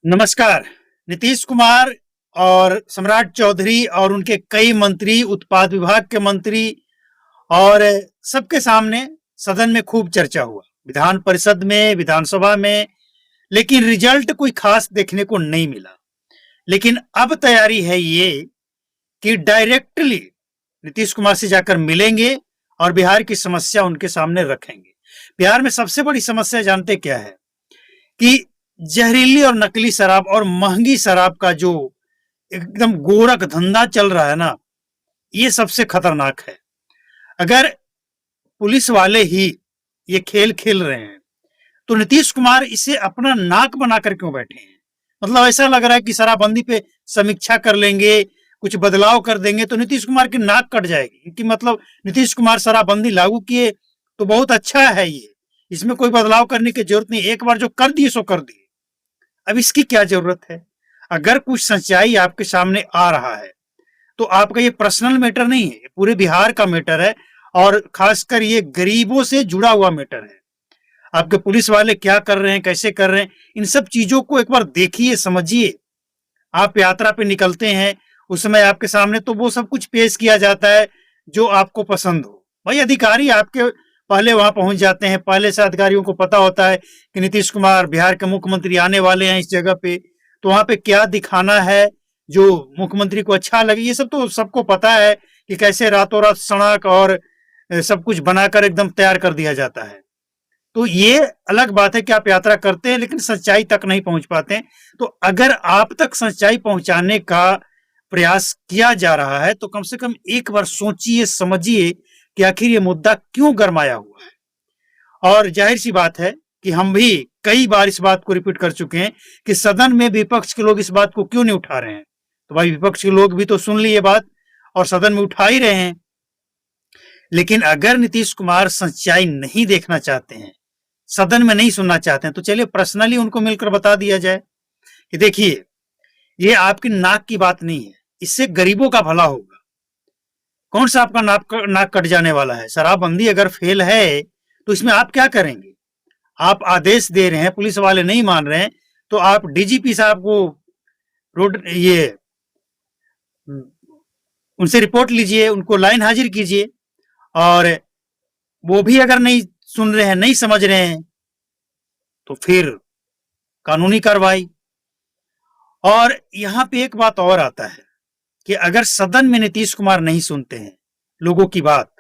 नमस्कार। नीतीश कुमार और सम्राट चौधरी और उनके कई मंत्री, उत्पाद विभाग के मंत्री और सबके सामने सदन में खूब चर्चा हुआ। विधान परिषद में, विधानसभा में, लेकिन रिजल्ट कोई खास देखने को नहीं मिला। लेकिन अब तैयारी है ये कि डायरेक्टली नीतीश कुमार से जाकर मिलेंगे और बिहार की समस्या उनके सामने रखेंगे। बिहार में सबसे बड़ी समस्या जानते क्या है कि जहरीली और नकली शराब और महंगी शराब का जो एकदम गोरख धंधा चल रहा है ना, ये सबसे खतरनाक है। अगर पुलिस वाले ही ये खेल खेल रहे हैं तो नीतीश कुमार इसे अपना नाक बनाकर क्यों बैठे हैं? मतलब ऐसा लग रहा है कि शराबबंदी पे समीक्षा कर लेंगे, कुछ बदलाव कर देंगे तो नीतीश कुमार की नाक कट जाएगी कि मतलब नीतीश कुमार शराबबंदी लागू किए तो बहुत अच्छा है ये, इसमें कोई बदलाव करने की जरूरत नहीं, एक बार जो कर दिए सो कर दिए, अब इसकी क्या जरूरत है? अगर कुछ सच्चाई आपके सामने आ रहा है तो आपका ये पर्सनल मैटर नहीं है, पूरे बिहार का मैटर है और खासकर ये गरीबों से जुड़ा हुआ मैटर है। आपके पुलिस वाले क्या कर रहे हैं, कैसे कर रहे हैं, इन सब चीजों को एक बार देखिए, समझिए। आप यात्रा पे निकलते हैं, उस समय आपके सामने तो वो सब कुछ पेश किया जाता है जो आपको पसंद हो। भाई अधिकारी आपके पहले वहां पहुंच जाते हैं, पहले से अधिकारियों को पता होता है कि नीतीश कुमार बिहार के मुख्यमंत्री आने वाले हैं इस जगह पे, तो वहां पे क्या दिखाना है जो मुख्यमंत्री को अच्छा लगे, ये सब तो सबको पता है कि कैसे रातों रात सड़क और सब कुछ बनाकर एकदम तैयार कर दिया जाता है। तो ये अलग बात है कि आप यात्रा करते हैं लेकिन सच्चाई तक नहीं पहुंच पाते हैं। तो अगर आप तक सच्चाई पहुंचाने का प्रयास किया जा रहा है तो कम से कम एक बार सोचिए, समझिए कि आखिर ये मुद्दा क्यों गरमाया हुआ है। और जाहिर सी बात है कि हम भी कई बार इस बात को रिपीट कर चुके हैं कि सदन में विपक्ष के लोग इस बात को क्यों नहीं उठा रहे हैं। तो भाई विपक्ष के लोग भी तो सुन ली ये बात और सदन में उठा ही रहे हैं। लेकिन अगर नीतीश कुमार सच्चाई नहीं देखना चाहते हैं, सदन में नहीं सुनना चाहते हैं, तो चलिए पर्सनली उनको मिलकर बता दिया जाए कि देखिए ये आपकी नाक की बात नहीं है, इससे गरीबों का भला होगा। कौन सा आपका नाक कट जाने वाला है? शराबबंदी अगर फेल है तो इसमें आप क्या करेंगे? आप आदेश दे रहे हैं, पुलिस वाले नहीं मान रहे हैं, तो आप डीजीपी साहब को रोड ये उनसे रिपोर्ट लीजिए, उनको लाइन हाजिर कीजिए। और वो भी अगर नहीं सुन रहे हैं, नहीं समझ रहे हैं, तो फिर कानूनी कार्रवाई। और यहां पे एक बात और आता है कि अगर सदन में नीतीश कुमार नहीं सुनते हैं लोगों की बात,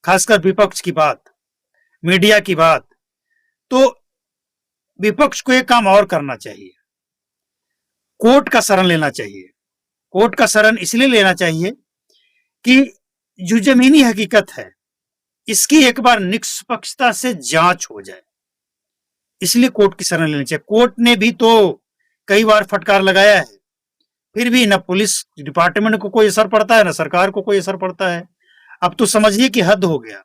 खासकर विपक्ष की बात, मीडिया की बात, तो विपक्ष को एक काम और करना चाहिए, कोर्ट का शरण लेना चाहिए। कोर्ट का शरण इसलिए लेना चाहिए कि जो जमीनी हकीकत है इसकी एक बार निष्पक्षता से जांच हो जाए, इसलिए कोर्ट की शरण लेनी चाहिए। कोर्ट ने भी तो कई बार फटकार लगाया है, फिर भी न पुलिस डिपार्टमेंट को कोई असर पड़ता है, न सरकार को कोई असर पड़ता है। अब तो समझिए कि हद हो गया,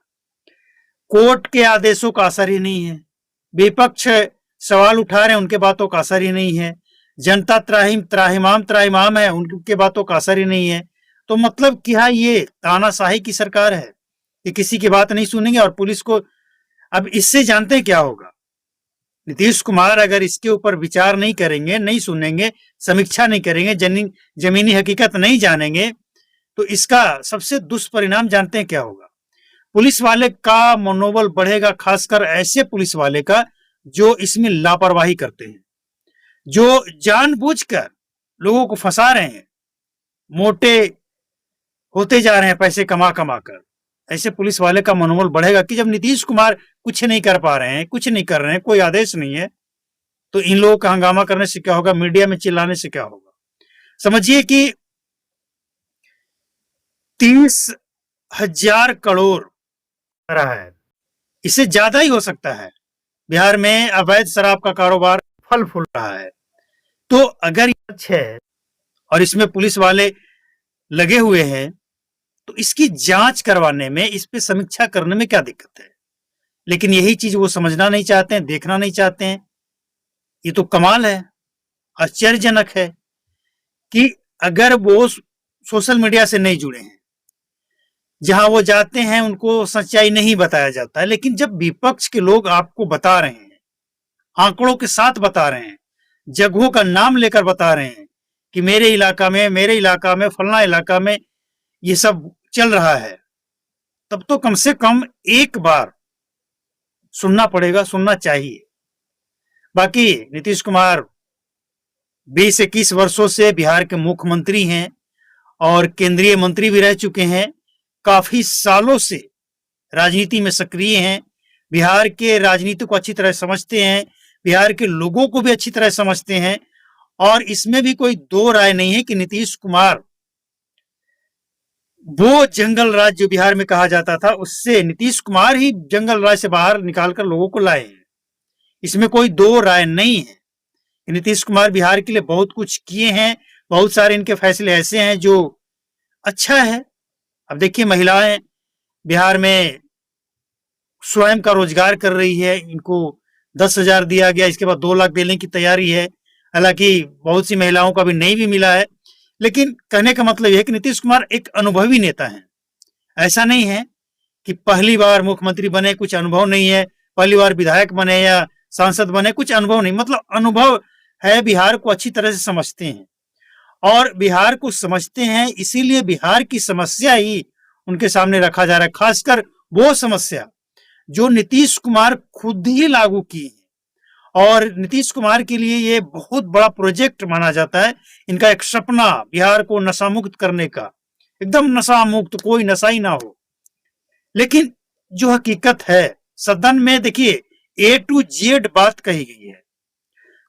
कोर्ट के आदेशों का असर ही नहीं है, विपक्ष सवाल उठा रहे हैं उनके बातों का असर ही नहीं है, जनता त्राहिमाम है उनके बातों का असर ही नहीं है। तो मतलब क्या ये तानाशाही की सरकार है कि किसी की बात नहीं सुनेंगे और पुलिस को। अब इससे जानते हैं क्या होगा? नीतीश कुमार अगर इसके ऊपर विचार नहीं करेंगे, नहीं सुनेंगे, समीक्षा नहीं करेंगे, जमीनी हकीकत नहीं जानेंगे, तो इसका सबसे दुष्परिणाम जानते हैं क्या होगा? पुलिस वाले का मनोबल बढ़ेगा, खासकर ऐसे पुलिस वाले का जो इसमें लापरवाही करते हैं, जो जानबूझकर लोगों को फंसा रहे हैं, मोटे होते जा रहे हैं पैसे कमा कमा कर। ऐसे पुलिस वाले का मनोबल बढ़ेगा कि जब नीतीश कुमार कुछ नहीं कर पा रहे हैं, कुछ नहीं कर रहे हैं, कोई आदेश नहीं है, तो इन लोगों का हंगामा करने से क्या होगा, मीडिया में चिल्लाने से क्या होगा? समझिए कि 30,000 करोड़ रहा है, इससे ज्यादा ही हो सकता है। बिहार में अवैध शराब का कारोबार फल फूल रहा है। तो अगर ये सच है और इसमें पुलिस वाले लगे हुए हैं तो इसकी जांच करवाने में, इस पे समीक्षा करने में क्या दिक्कत है? लेकिन यही चीज वो समझना नहीं चाहते हैं, देखना नहीं चाहते हैं। ये तो कमाल है, आश्चर्यजनक है कि अगर वो सोशल मीडिया से नहीं जुड़े हैं, जहां वो जाते हैं उनको सच्चाई नहीं बताया जाता है, लेकिन जब विपक्ष के लोग आपको बता रहे हैं, आंकड़ों के साथ बता रहे हैं, जगहों का नाम लेकर बता रहे हैं कि मेरे इलाका में, फलाना इलाका में ये सब चल रहा है, तब तो कम से कम एक बार सुनना पड़ेगा, सुनना चाहिए। बाकी नीतीश कुमार 20-21 वर्षों से बिहार के मुख्यमंत्री हैं और केंद्रीय मंत्री भी रह चुके हैं। काफी सालों से राजनीति में सक्रिय हैं, बिहार के राजनीति को अच्छी तरह समझते हैं, बिहार के लोगों को भी अच्छी तरह समझते हैं और इसमें भी कोई दो राय नहीं है कि नीतीश कुमार वो जंगल राज जो बिहार में कहा जाता था, उससे नीतीश कुमार ही जंगल राज से बाहर निकालकर लोगों को लाए हैं। इसमें कोई दो राय नहीं है। नीतीश कुमार बिहार के लिए बहुत कुछ किए हैं, बहुत सारे इनके फैसले ऐसे हैं जो अच्छा है। अब देखिए, महिलाएं बिहार में स्वयं का रोजगार कर रही है, इनको 10,000 दिया गया, इसके बाद 2 लाख देने की तैयारी है। हालांकि बहुत सी महिलाओं को अभी नहीं भी मिला है, लेकिन कहने का मतलब यह है कि नीतीश कुमार एक अनुभवी नेता है। ऐसा नहीं है कि पहली बार मुख्यमंत्री बने, कुछ अनुभव नहीं है, पहली बार विधायक बने या सांसद बने, कुछ अनुभव नहीं, मतलब अनुभव है, बिहार को अच्छी तरह से समझते हैं और बिहार को समझते हैं, इसीलिए बिहार की समस्या ही उनके सामने रखा जा रहा है, खासकर वो समस्या जो नीतीश कुमार खुद ही लागू की है। और नीतीश कुमार के लिए ये बहुत बड़ा प्रोजेक्ट माना जाता है, इनका एक सपना बिहार को नशा मुक्त करने का, एकदम नशा मुक्त, कोई नशा ही ना हो। लेकिन जो हकीकत है, सदन में देखिए A to Z बात कही गई है,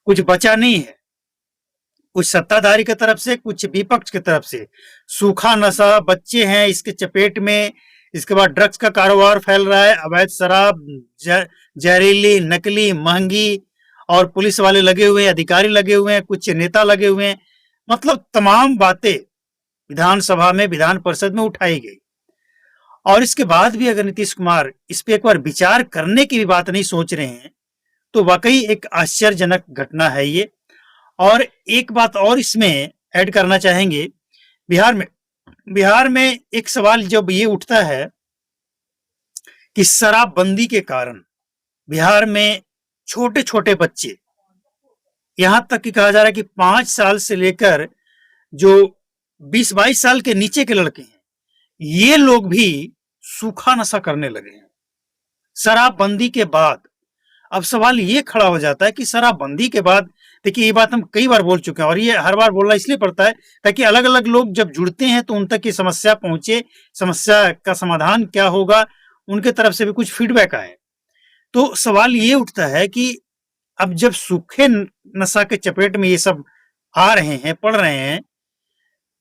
कुछ बचा नहीं है, कुछ सत्ताधारी की तरफ से, कुछ विपक्ष की तरफ से। सूखा नशा, बच्चे हैं इसके चपेट में, इसके बाद ड्रग्स का कारोबार फैल रहा है, अवैध शराब, जहरीली, नकली, महंगी, और पुलिस वाले लगे हुए हैं, अधिकारी लगे हुए हैं, कुछ नेता लगे हुए हैं, मतलब तमाम बातें विधानसभा में, विधान परिषद में उठाई गई। और इसके बाद भी अगर नीतीश कुमार इस पे एक बार विचार करने की भी बात नहीं सोच रहे हैं, तो वाकई एक आश्चर्यजनक घटना है ये। और एक बात और इसमें ऐड करना चाहेंगे, बिहार में एक सवाल जब ये उठता है कि शराबबंदी के कारण बिहार में छोटे छोटे बच्चे, यहां तक कि कहा जा रहा है कि 5 साल से लेकर जो 20-22 साल के नीचे के लड़के हैं, ये लोग भी सूखा नशा करने लगे हैं शराबबंदी के बाद। अब सवाल ये खड़ा हो जाता है कि शराबबंदी के बाद, देखिए ये बात हम कई बार बोल चुके हैं और ये हर बार बोलना इसलिए पड़ता है ताकि अलग अलग लोग जब जुड़ते हैं तो उन तक ये समस्या पहुंचे, समस्या का समाधान क्या होगा, उनके तरफ से भी कुछ फीडबैक आए। तो सवाल ये उठता है कि अब जब सूखे नशा के चपेट में ये सब आ रहे हैं, पड़ रहे हैं,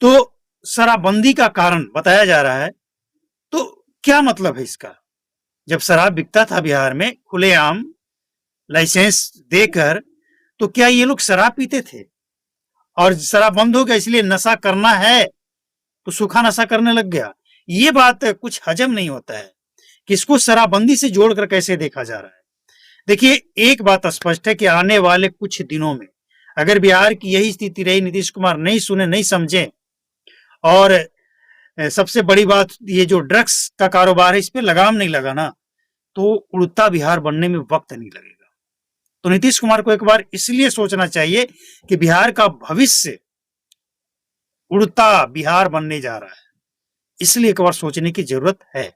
तो शराबबंदी का कारण बताया जा रहा है, तो क्या मतलब है इसका? जब शराब बिकता था बिहार में खुलेआम लाइसेंस देकर, तो क्या ये लोग शराब पीते थे? और शराब बंद हो गया इसलिए नशा करना है तो सूखा नशा करने लग गया? ये बात कुछ हजम नहीं होता है कि इसको शराबबंदी से जोड़कर कैसे देखा जा रहा है। देखिए, एक बात स्पष्ट है कि आने वाले कुछ दिनों में अगर बिहार की यही स्थिति रही, नीतीश कुमार नहीं सुने, नहीं समझे, और सबसे बड़ी बात ये जो ड्रग्स का कारोबार है, इस पे लगाम नहीं लगाना, तो उड़ता बिहार बनने में वक्त नहीं लगेगा। तो नीतीश कुमार को एक बार इसलिए सोचना चाहिए कि बिहार का भविष्य उड़ता बिहार बनने जा रहा है, इसलिए एक बार सोचने की जरूरत है।